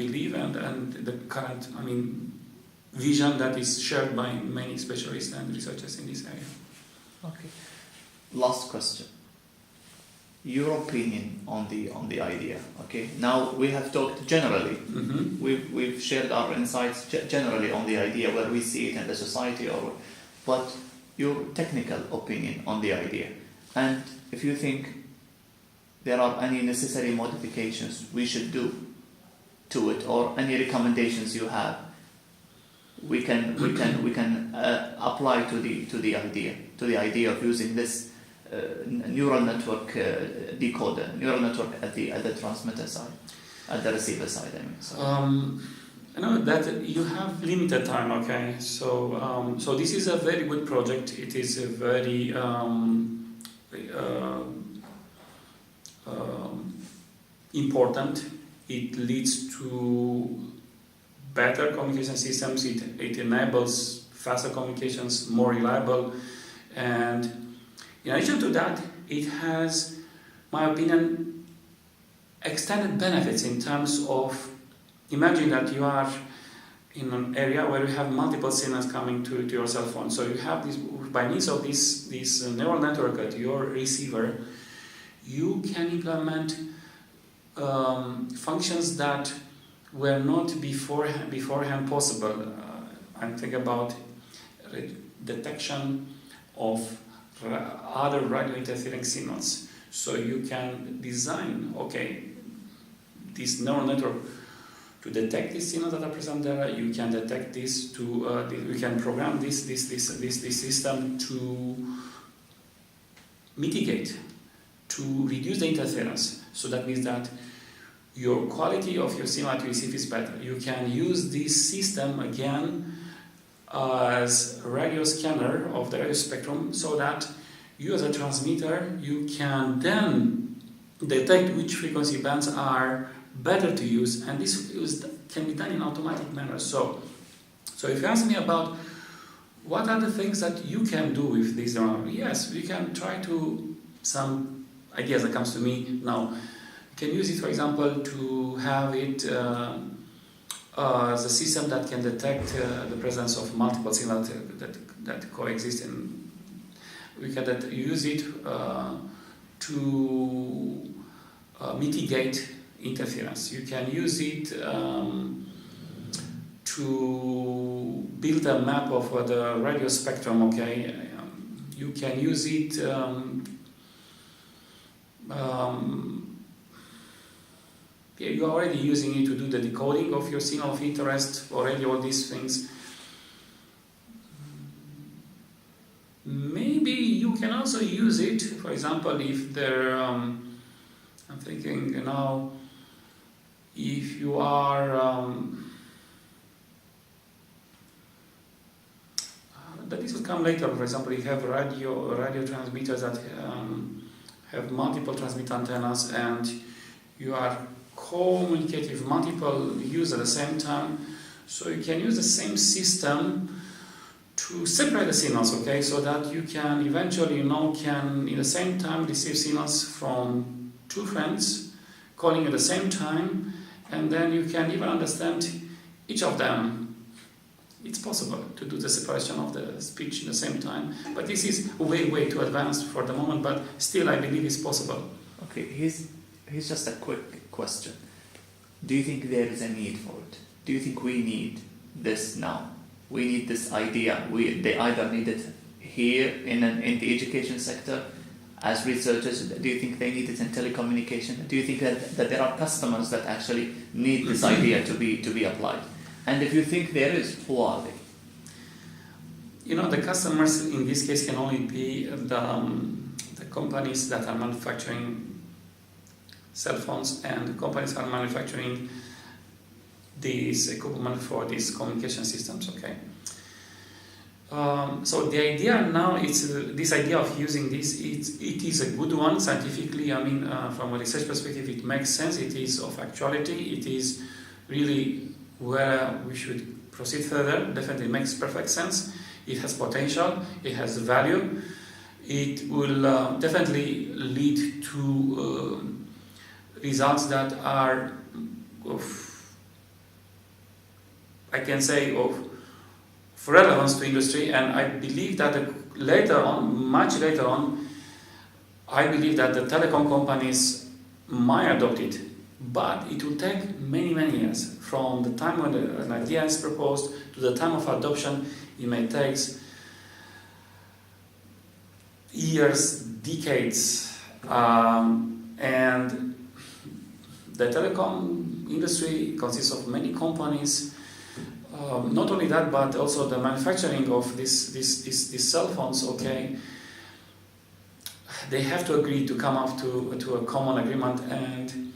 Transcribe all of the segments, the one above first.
believe, and the current, vision that is shared by many specialists and researchers in this area. Okay. Last question. Your opinion on the idea. Okay. Now we have talked generally. Mm-hmm. We've shared our insights generally on the idea, where we see it in the society, but your technical opinion on the idea, and if you think there are any necessary modifications we should do to it, or any recommendations you have, we can apply to the idea of using this neural network decoder, neural network at the transmitter side, at the receiver side. I know that you have limited time. Okay, so this is a very good project. It is a very important. It leads to better communication systems. It enables faster communications, more reliable, and in addition to that, it has, my opinion, extended benefits in terms of, imagine that you are in an area where you have multiple signals coming to your cell phone. So you have this, by means of this neural network at your receiver, you can implement functions that were not beforehand possible. I'm thinking about detection of other radio interfering signals. So you can design, this neural network to detect these signals that are present there. You can detect this you can program this system to mitigate, to reduce the interference. So that means that your quality of your signal that you receive is better. You can use this system again as a radio scanner of the radio spectrum, so that you as a transmitter, you can then detect which frequency bands are better to use, and this can be done in automatic manner. So if you ask me about what are the things that you can do with this, yes, we can try to, some ideas that comes to me now. You can use it, for example, to have it as a system that can detect the presence of multiple signals that coexist, and we can use it to mitigate interference. You can use it to build a map of the radio spectrum. You can use it you're already using it to do the decoding of your signal of interest, already all these things. Maybe you can also use it, for example, if there, I'm thinking now, if you are, that this will come later, for example, you have radio transmitters that have multiple transmit antennas, and you are communicating with multiple users at the same time, so you can use the same system to separate the signals, so that you can eventually, can in the same time receive signals from two friends calling at the same time, and then you can even understand each of them. It's possible to do the separation of the speech in the same time, but this is way too advanced for the moment, but still I believe it's possible. Okay, here's just a quick question. Do you think there is a need for it? Do you think we need this now? We need this idea. They either need it here in the education sector as researchers. Do you think they need it in telecommunication? Do you think that there are customers that actually need this idea to be applied? And if you think there is, who are they? The customers in this case can only be the companies that are manufacturing cell phones, and the companies are manufacturing this equipment for these communication systems. So the idea now is this idea of using this. It is a good one scientifically. From a research perspective, it makes sense. It is of actuality. It is really where we should proceed further. Definitely makes perfect sense. It has potential. It has value. It will definitely lead to results that are I can say, of relevance to industry, and I believe that later on, much later on, I believe that the telecom companies might adopt it, but it will take many, many years. From the time when an idea is proposed to the time of adoption, it may take years, decades, and the telecom industry consists of many companies. Not only that, but also the manufacturing of these cell phones. Okay, they have to agree to come up to a common agreement, and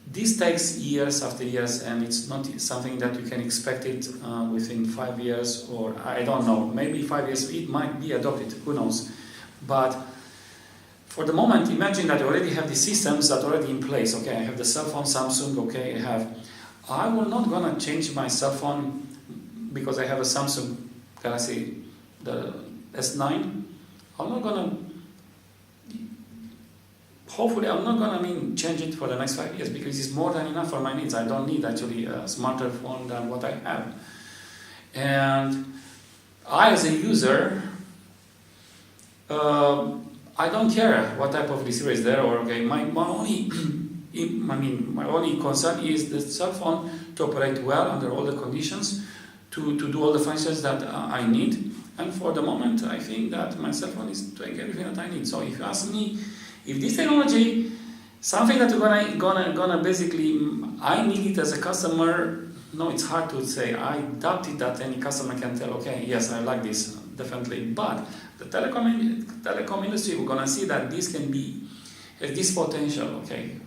this takes years after years, and it's not something that you can expect it within 5 years, or I don't know, maybe 5 years it might be adopted, who knows. But for the moment, imagine that you already have the systems that are already in place. Okay, I have the cell phone Samsung. Okay, I will not gonna change my cell phone because I have a Samsung Galaxy, the S9. I'm not gonna. Hopefully, I'm not gonna change it for the next 5 years, because it's more than enough for my needs. I don't need actually a smarter phone than what I have. And I, as a user, I don't care what type of receiver is there, or okay, my only concern is the cell phone to operate well under all the conditions, to do all the functions that I need. And for the moment, I think that my cell phone is doing everything that I need. So if you ask me, if this technology, something that you're gonna basically, I need it as a customer, no, it's hard to say. I doubt it that any customer can tell, okay, yes, I like this, definitely. But the telecom industry, we're gonna see that this can be, has this potential, okay,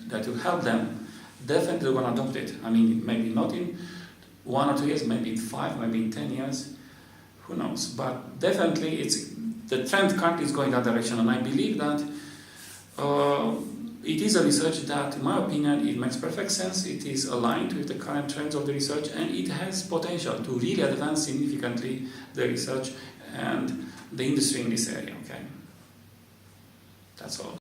that will help them. Definitely, they're gonna adopt it. I mean, maybe not in 1 or 2 years, maybe in 5, maybe in 10 years, who knows? But definitely, the trend currently is going that direction, and I believe that it is a research that, in my opinion, it makes perfect sense. It is aligned with the current trends of the research, and it has potential to really advance significantly the research and the industry in this area. Okay, that's all.